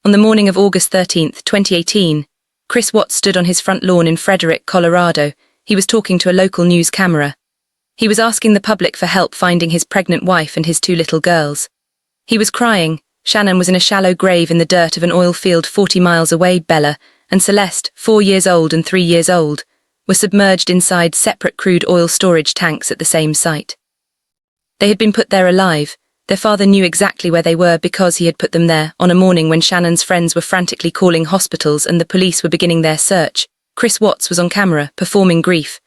On the morning of August 13, 2018, Chris Watts stood on his front lawn in Frederick, Colorado. He was talking to a local news camera. He was asking the public for help finding his pregnant wife and his 2 little girls. He was crying. Shanann was in a shallow grave in the dirt of an oil field 40 miles away. Bella and Celeste, 4 years old and 3 years old, were submerged inside separate crude oil storage tanks at the same site. They had been put there alive. Their father knew exactly where they were because he had put them there on a morning when Shannon's friends were frantically calling hospitals and the police were beginning their search. Chris Watts was on camera, performing grief,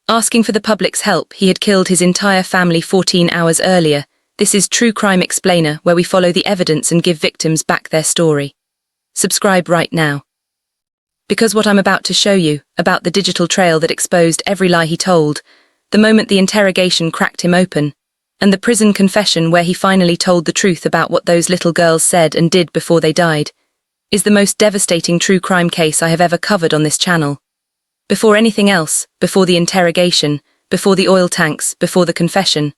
asking for the public's help. He had killed his entire family 14 hours earlier. This is True Crime Explainer, where we follow the evidence and give victims back their story. Subscribe right now. Because what I'm about to show you, about the digital trail that exposed every lie he told, the moment the interrogation cracked him open, and the prison confession where he finally told the truth about what those little girls said and did before they died, is the most devastating true crime case I have ever covered on this channel. Before anything else, before the interrogation, before the oil tanks, before the confession,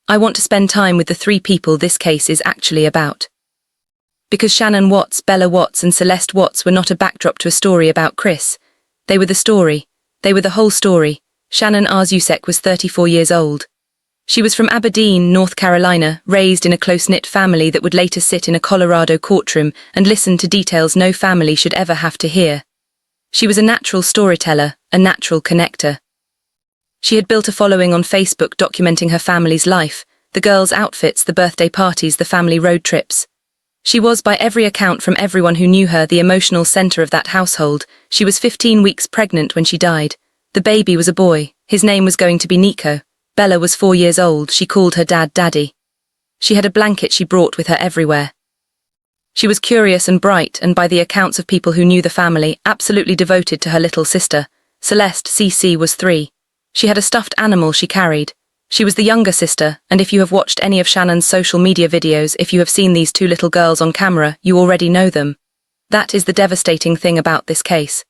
I want to spend time with the 3 people this case is actually about. Because Shanann Watts, Bella Watts and Celeste Watts were not a backdrop to a story about Chris. They were the story. They were the whole story. Shanann Watts was 34 years old. She was from Aberdeen, North Carolina, raised in a close-knit family that would later sit in a Colorado courtroom and listen to details no family should ever have to hear. She was a natural storyteller, a natural connector. She had built a following on Facebook documenting her family's life, the girls' outfits, the birthday parties, the family road trips. She was, by every account from everyone who knew her, the emotional center of that household. She was 15 weeks pregnant when she died. The baby was a boy. His name was going to be Nico. Bella was 4 years old. She called her dad Daddy. She had a blanket she brought with her everywhere. She was curious and bright, and by the accounts of people who knew the family, absolutely devoted to her little sister. Celeste, CC, was 3. She had a stuffed animal she carried. She was the younger sister, and if you have watched any of Shannon's social media videos, if you have seen these 2 little girls on camera, you already know them. That is the devastating thing about this case.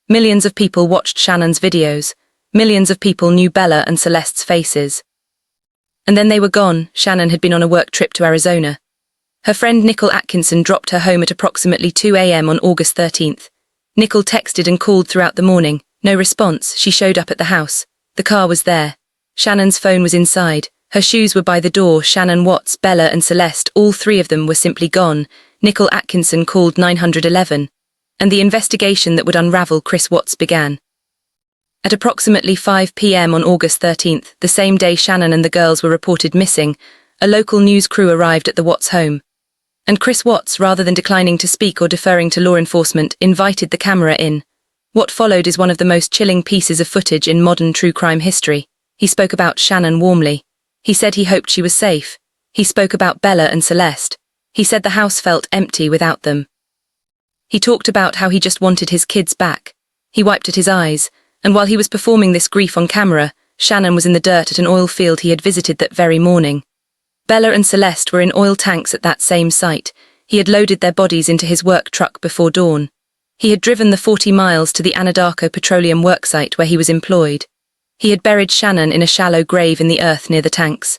Millions of people watched Shannon's videos. Millions of people knew Bella and Celeste's faces. And then they were gone. Shanann had been on a work trip to Arizona. Her friend Nicole Atkinson dropped her home at approximately 2 a.m. on August 13th. Nicole texted and called throughout the morning. No response. She showed up at the house. The car was there. Shannon's phone was inside. Her shoes were by the door. Shanann Watts, Bella and Celeste, all 3 of them were simply gone. Nicole Atkinson called 911. And the investigation that would unravel Chris Watts began. At approximately 5 p.m. on August 13th, the same day Shanann and the girls were reported missing, a local news crew arrived at the Watts home. And Chris Watts, rather than declining to speak or deferring to law enforcement, invited the camera in. What followed is one of the most chilling pieces of footage in modern true crime history. He spoke about Shanann warmly. He said he hoped she was safe. He spoke about Bella and Celeste. He said the house felt empty without them. He talked about how he just wanted his kids back. He wiped at his eyes, and while he was performing this grief on camera, Shanann was in the dirt at an oil field he had visited that very morning. Bella and Celeste were in oil tanks at that same site. He had loaded their bodies into his work truck before dawn. He had driven the 40 miles to the Anadarko petroleum worksite where he was employed. He had buried Shanann in a shallow grave in the earth near the tanks.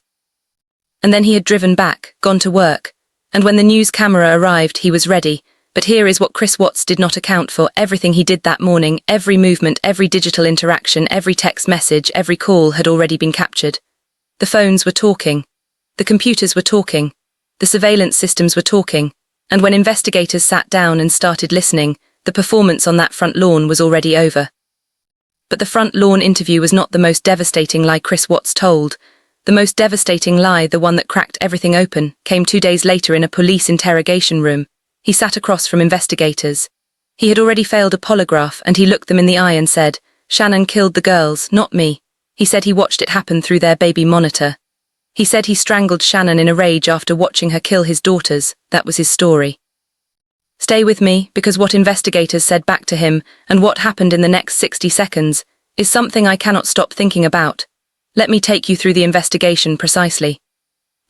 And then he had driven back, gone to work, and when the news camera arrived he was ready. But here is what Chris Watts did not account for. Everything he did that morning, every movement, every digital interaction, every text message, every call had already been captured. The phones were talking. The computers were talking. The surveillance systems were talking. And when investigators sat down and started listening, the performance on that front lawn was already over. But the front lawn interview was not the most devastating lie Chris Watts told. The most devastating lie, the one that cracked everything open, came 2 days later in a police interrogation room. He sat across from investigators. He had already failed a polygraph, and he looked them in the eye and said, "Shanann killed the girls, not me." He said he watched it happen through their baby monitor. He said he strangled Shanann in a rage after watching her kill his daughters. That was his story. Stay with me, because what investigators said back to him, and what happened in the next 60 seconds, is something I cannot stop thinking about. Let me take you through the investigation precisely.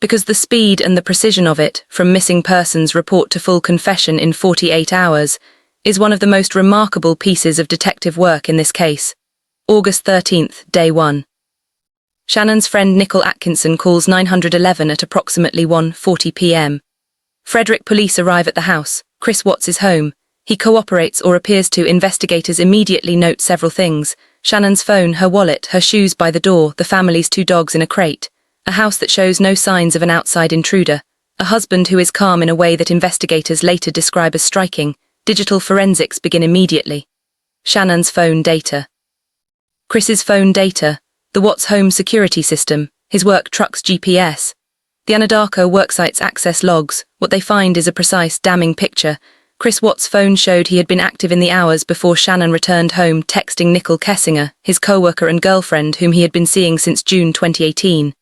Because the speed and the precision of it, from missing persons report to full confession in 48 hours, is one of the most remarkable pieces of detective work in this case. August 13th, Day 1. Shannon's friend Nicole Atkinson calls 911 at approximately 1:40 p.m. Frederick police arrive at the house. Chris Watts' home. He cooperates or appears to. Investigators immediately note several things: Shannon's phone, her wallet, her shoes by the door, the family's 2 dogs in a crate, a house that shows no signs of an outside intruder, a husband who is calm in a way that investigators later describe as striking. Digital forensics begin immediately. Shannon's phone data. Chris's phone data, the Watts home security system, his work truck's GPS. The Anadarko worksite's access logs. What they find is a precise, damning picture. Chris Watts' phone showed he had been active in the hours before Shanann returned home, texting Nicole Kessinger, his co-worker and girlfriend whom he had been seeing since June 2018.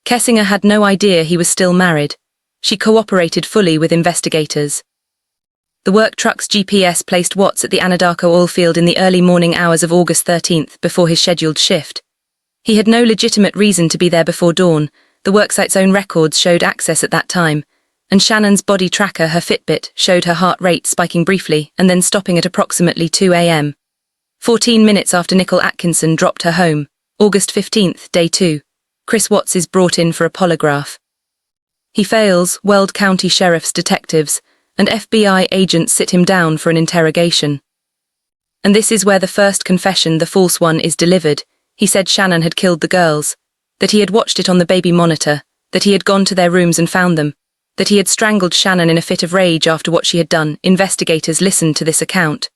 Kessinger had no idea he was still married. She cooperated fully with investigators. The work truck's GPS placed Watts at the Anadarko oil field in the early morning hours of August 13th, before his scheduled shift. He had no legitimate reason to be there before dawn. The worksite's own records showed access at that time, and Shannon's body tracker, her Fitbit, showed her heart rate spiking briefly and then stopping at approximately 2 a.m. 14 minutes after Nicole Atkinson dropped her home, August 15th, day 2, Chris Watts is brought in for a polygraph. He fails. Weld County Sheriff's detectives and FBI agents sit him down for an interrogation. And this is where the first confession, the false one, is delivered. He said Shanann had killed the girls, that he had watched it on the baby monitor, that he had gone to their rooms and found them, that he had strangled Shanann in a fit of rage after what she had done. Investigators listened to this account.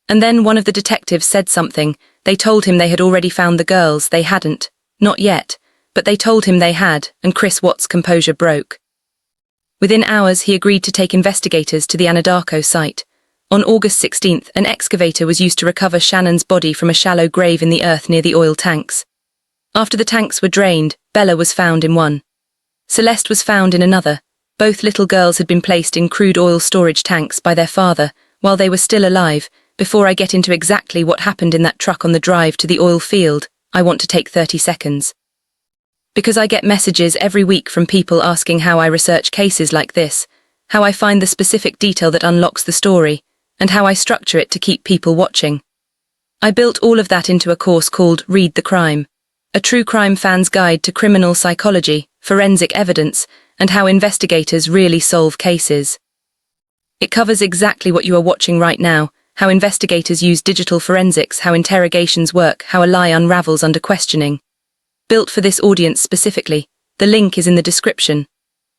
And then one of the detectives said something. They told him they had already found the girls. They hadn't. Not yet. But they told him they had, and Chris Watts' composure broke. Within hours, he agreed to take investigators to the Anadarko site. On August 16th, an excavator was used to recover Shannon's body from a shallow grave in the earth near the oil tanks. After the tanks were drained, Bella was found in one. Celeste was found in another. Both little girls had been placed in crude oil storage tanks by their father while they were still alive. Before I get into exactly what happened in that truck on the drive to the oil field, I want to take 30 seconds. Because I get messages every week from people asking how I research cases like this, how I find the specific detail that unlocks the story, and how I structure it to keep people watching. I built all of that into a course called Read the Crime, a true crime fan's guide to criminal psychology, forensic evidence, and how investigators really solve cases. It covers exactly what you are watching right now: how investigators use digital forensics, how interrogations work, how a lie unravels under questioning. Built for this audience specifically. The link is in the description.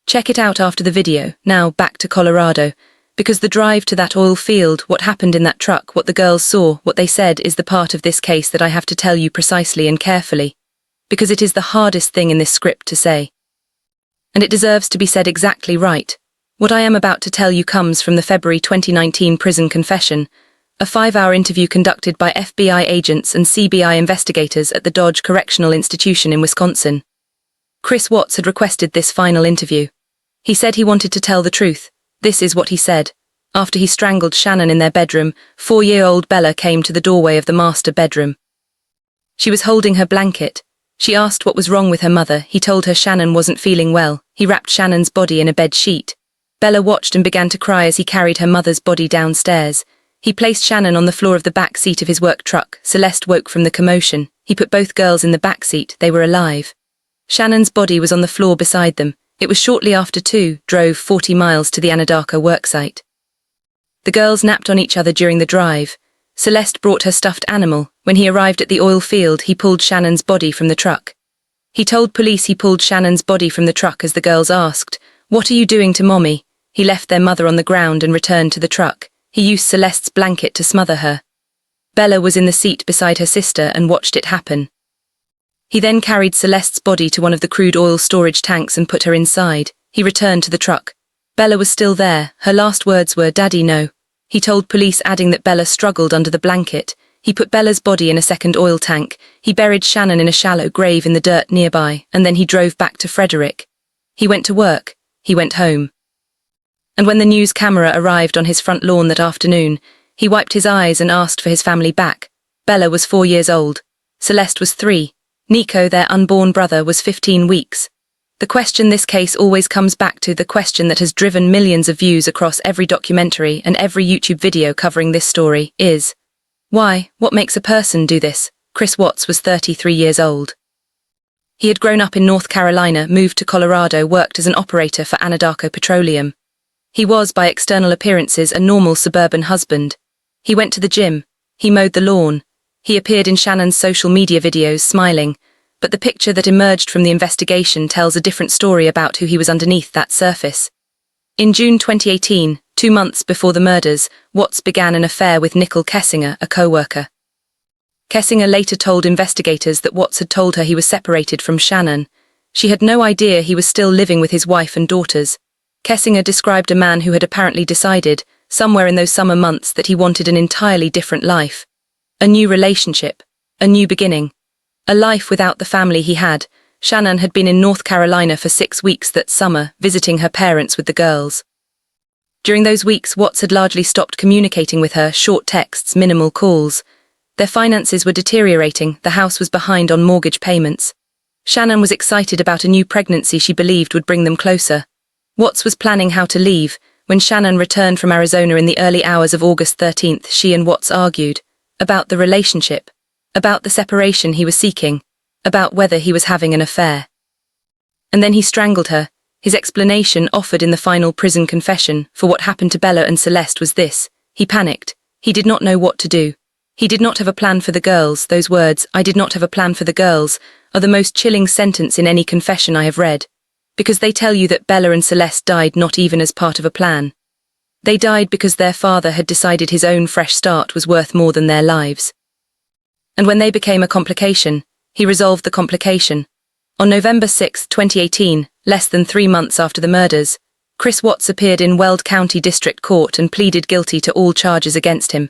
Check it out after the video. Now back to Colorado. Because the drive to that oil field, what happened in that truck, what the girls saw, what they said, is the part of this case that I have to tell you precisely and carefully. Because it is the hardest thing in this script to say. And it deserves to be said exactly right. What I am about to tell you comes from the February 2019 prison confession, a 5-hour interview conducted by FBI agents and CBI investigators at the Dodge Correctional Institution in Wisconsin. Chris Watts had requested this final interview. He said he wanted to tell the truth. This is what he said. After he strangled Shanann in their bedroom, 4-year-old Bella came to the doorway of the master bedroom. She was holding her blanket. She asked what was wrong with her mother. He told her Shanann wasn't feeling well. He wrapped Shannon's body in a bed sheet. Bella watched and began to cry as he carried her mother's body downstairs. He placed Shanann on the floor of the back seat of his work truck. Celeste woke from the commotion. He put both girls in the back seat. They were alive. Shannon's body was on the floor beside them. It was shortly after 2, drove 40 miles to the Anadarko worksite. The girls napped on each other during the drive. Celeste brought her stuffed animal. When he arrived at the oil field, he pulled Shannon's body from the truck. He told police he pulled Shannon's body from the truck as the girls asked, "What are you doing to Mommy?" He left their mother on the ground and returned to the truck. He used Celeste's blanket to smother her. Bella was in the seat beside her sister and watched it happen. He then carried Celeste's body to one of the crude oil storage tanks and put her inside. He returned to the truck. Bella was still there. Her last words were, "Daddy, no." He told police, adding that Bella struggled under the blanket. He put Bella's body in a second oil tank. He buried Shanann in a shallow grave in the dirt nearby, and then he drove back to Frederick. He went to work. He went home. And when the news camera arrived on his front lawn that afternoon, he wiped his eyes and asked for his family back. Bella was 4 years old. Celeste was 3. Nico, their unborn brother, was 15 weeks. The question this case always comes back to, the question that has driven millions of views across every documentary and every YouTube video covering this story, is, why? What makes a person do this? Chris Watts was 33 years old. He had grown up in North Carolina, moved to Colorado, worked as an operator for Anadarko Petroleum. He was, by external appearances, a normal suburban husband. He went to the gym. He mowed the lawn. He appeared in Shanann's social media videos, smiling. But the picture that emerged from the investigation tells a different story about who he was underneath that surface. In June 2018, 2 months before the murders, Watts began an affair with Nicole Kessinger, a co-worker. Kessinger later told investigators that Watts had told her he was separated from Shanann. She had no idea he was still living with his wife and daughters. Kessinger described a man who had apparently decided, somewhere in those summer months, that he wanted an entirely different life. A new relationship. A new beginning. A life without the family he had. Shanann had been in North Carolina for 6 weeks that summer, visiting her parents with the girls. During those weeks, Watts had largely stopped communicating with her, short texts, minimal calls. Their finances were deteriorating, the house was behind on mortgage payments. Shanann was excited about a new pregnancy she believed would bring them closer. Watts was planning how to leave. When Shanann returned from Arizona in the early hours of August 13th, she and Watts argued about the relationship, about the separation he was seeking, about whether he was having an affair. And then he strangled her. His explanation, offered in the final prison confession, for what happened to Bella and Celeste was this: he panicked. He did not know what to do. He did not have a plan for the girls. Those words, "I did not have a plan for the girls," are the most chilling sentence in any confession I have read, because they tell you that Bella and Celeste died not even as part of a plan. They died because their father had decided his own fresh start was worth more than their lives. And when they became a complication, he resolved the complication. On November 6, 2018, less than 3 months after the murders, Chris Watts appeared in Weld County District Court and pleaded guilty to all charges against him.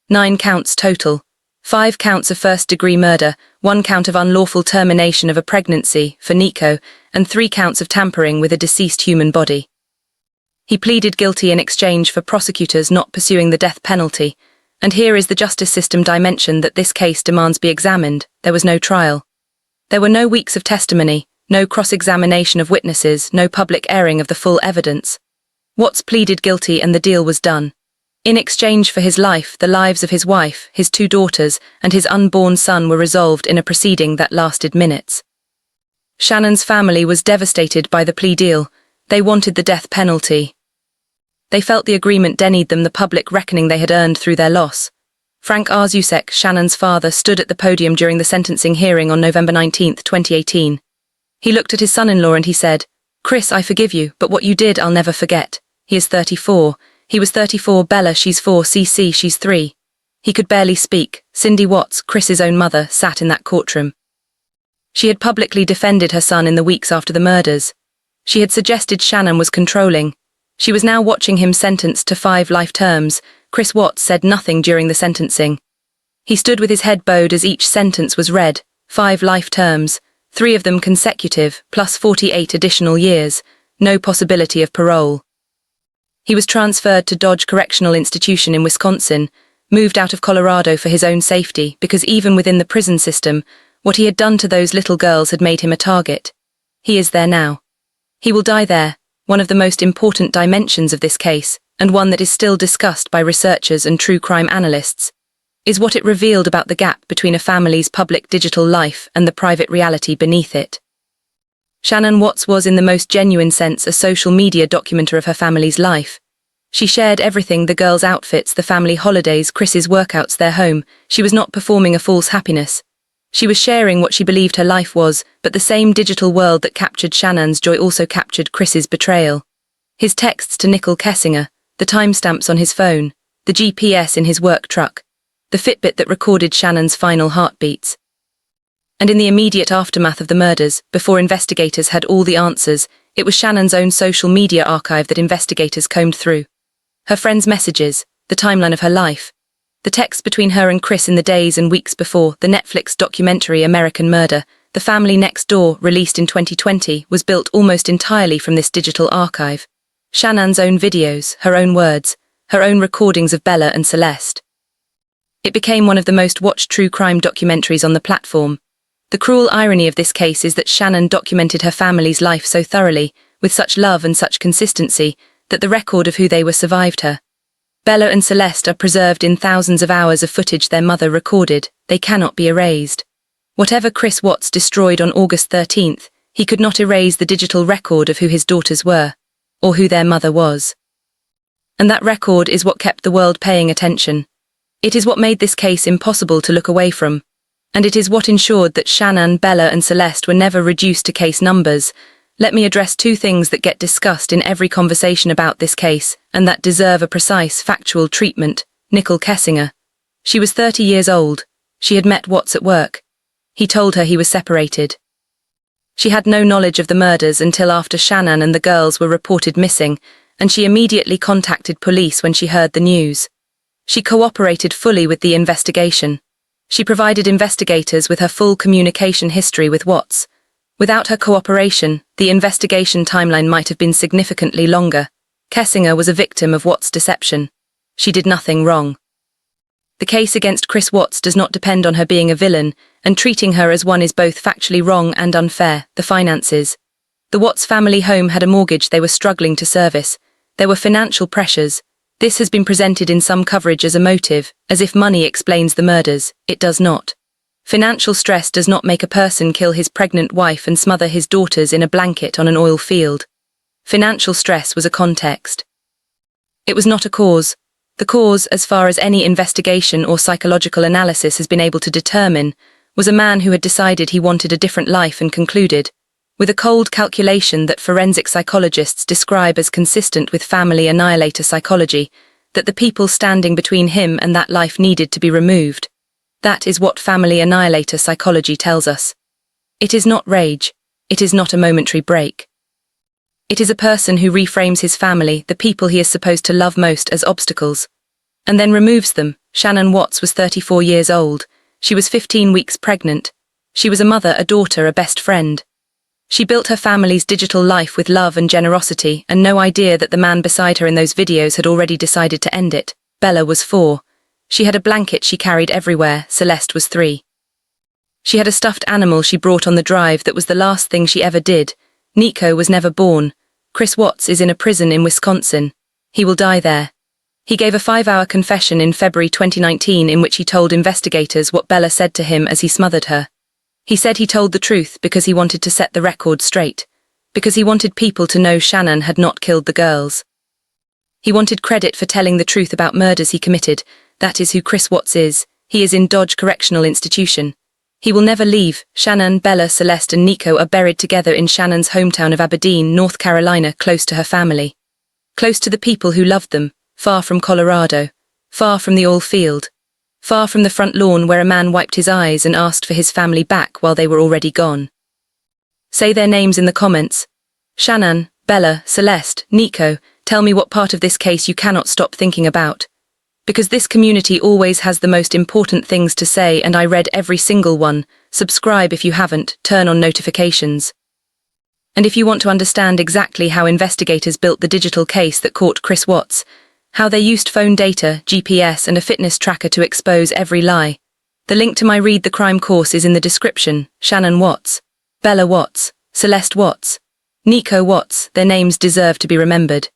9 counts total. 5 counts of first-degree murder, 1 count of unlawful termination of a pregnancy, for Nico, and 3 counts of tampering with a deceased human body. He pleaded guilty in exchange for prosecutors not pursuing the death penalty, and here is the justice system dimension that this case demands be examined. There was no trial. There were no weeks of testimony, no cross-examination of witnesses, no public airing of the full evidence. Watts pleaded guilty and the deal was done. In exchange for his life, the lives of his wife, his 2 daughters, and his unborn son were resolved in a proceeding that lasted minutes. Shanann's family was devastated by the plea deal. They wanted the death penalty. They felt the agreement denied them the public reckoning they had earned through their loss. Frank Arzusek, Shannan's father, stood at the podium during the sentencing hearing on November 19, 2018. He looked at his son-in-law and he said, "Chris, I forgive you, but what you did I'll never forget." He is 34. He was 34, Bella, she's 4, CC, she's 3. He could barely speak. Cindy Watts, Chris's own mother, sat in that courtroom. She had publicly defended her son in the weeks after the murders. She had suggested Shanann was controlling. She was now watching him sentenced to 5 life terms. Chris Watts said nothing during the sentencing. He stood with his head bowed as each sentence was read. 5 life terms, 3 of them consecutive, plus 48 additional years, no possibility of parole. He was transferred to Dodge Correctional Institution in Wisconsin, moved out of Colorado for his own safety, because even within the prison system, what he had done to those little girls had made him a target. He is there now. He will die there, one of the most important dimensions of this case, and one that is still discussed by researchers and true crime analysts, is what it revealed about the gap between a family's public digital life and the private reality beneath it. Shanann Watts was, in the most genuine sense, a social media documenter of her family's life. She shared everything: the girls' outfits, the family holidays, Chris's workouts, their home. She was not performing a false happiness. She was sharing what she believed her life was, but the same digital world that captured Shannan's joy also captured Chris's betrayal. His texts to Nicole Kessinger, the timestamps on his phone, the GPS in his work truck, the Fitbit that recorded Shannan's final heartbeats. And in the immediate aftermath of the murders, before investigators had all the answers, it was Shannan's own social media archive that investigators combed through. Her friends' messages, the timeline of her life, the texts between her and Chris in the days and weeks before the Netflix documentary American Murder. The Family Next Door, released in 2020, was built almost entirely from this digital archive. Shannan's own videos, her own words, her own recordings of Bella and Celeste. It became one of the most watched true crime documentaries on the platform. The cruel irony of this case is that Shanann documented her family's life so thoroughly, with such love and such consistency, that the record of who they were survived her. Bella and Celeste are preserved in thousands of hours of footage their mother recorded. They cannot be erased. Whatever Chris Watts destroyed on August 13th, he could not erase the digital record of who his daughters were, or who their mother was. And that record is what kept the world paying attention. It is what made this case impossible to look away from. And it is what ensured that Shanann, Bella and Celeste were never reduced to case numbers. Let me address two things that get discussed in every conversation about this case, and that deserve a precise, factual treatment. Nicole Kessinger. She was 30 years old. She had met Watts at work. He told her he was separated. She had no knowledge of the murders until after Shanann and the girls were reported missing, and she immediately contacted police when she heard the news. She cooperated fully with the investigation. She provided investigators with her full communication history with Watts. Without her cooperation, the investigation timeline might have been significantly longer. Kessinger was a victim of Watts' deception. She did nothing wrong. The case against Chris Watts does not depend on her being a villain, and treating her as one is both factually wrong and unfair. The finances. The Watts family home had a mortgage they were struggling to service. There were financial pressures. This has been presented in some coverage as a motive, as if money explains the murders. It does not. Financial stress does not make a person kill his pregnant wife and smother his daughters in a blanket on an oil field. Financial stress was a context. It was not a cause. The cause, as far as any investigation or psychological analysis has been able to determine, was a man who had decided he wanted a different life and concluded, with a cold calculation that forensic psychologists describe as consistent with family annihilator psychology, that the people standing between him and that life needed to be removed. That is what family annihilator psychology tells us. It is not rage. It is not a momentary break. It is a person who reframes his family, the people he is supposed to love most, as obstacles, and then removes them. Shanann Watts was 34 years old. She was 15 weeks pregnant. She was a mother, a daughter, a best friend. She built her family's digital life with love and generosity, and no idea that the man beside her in those videos had already decided to end it. Bella was 4. She had a blanket she carried everywhere. Celeste was 3. She had a stuffed animal she brought on the drive that was the last thing she ever did. Nico was never born. Chris Watts is in a prison in Wisconsin. He will die there. He gave a 5-hour confession in February 2019 in which he told investigators what Bella said to him as he smothered her. He said he told the truth because he wanted to set the record straight, because he wanted people to know Shanann had not killed the girls. He wanted credit for telling the truth about murders he committed. That is who Chris Watts is. He is in Dodge Correctional Institution. He will never leave. Shanann, Bella, Celeste and Nico are buried together in Shannon's hometown of Aberdeen, North Carolina, close to her family. Close to the people who loved them, far from Colorado, far from the oil field, far from the front lawn where a man wiped his eyes and asked for his family back while they were already gone. Say their names in the comments. Shanann, Bella, Celeste, Nico, tell me what part of this case you cannot stop thinking about. Because this community always has the most important things to say, and I read every single one. Subscribe if you haven't, turn on notifications. And if you want to understand exactly how investigators built the digital case that caught Chris Watts, how they used phone data, GPS and a fitness tracker to expose every lie, the link to my Read the Crime course is in the description. Shanann Watts, Bella Watts, Celeste Watts, Nico Watts, their names deserve to be remembered.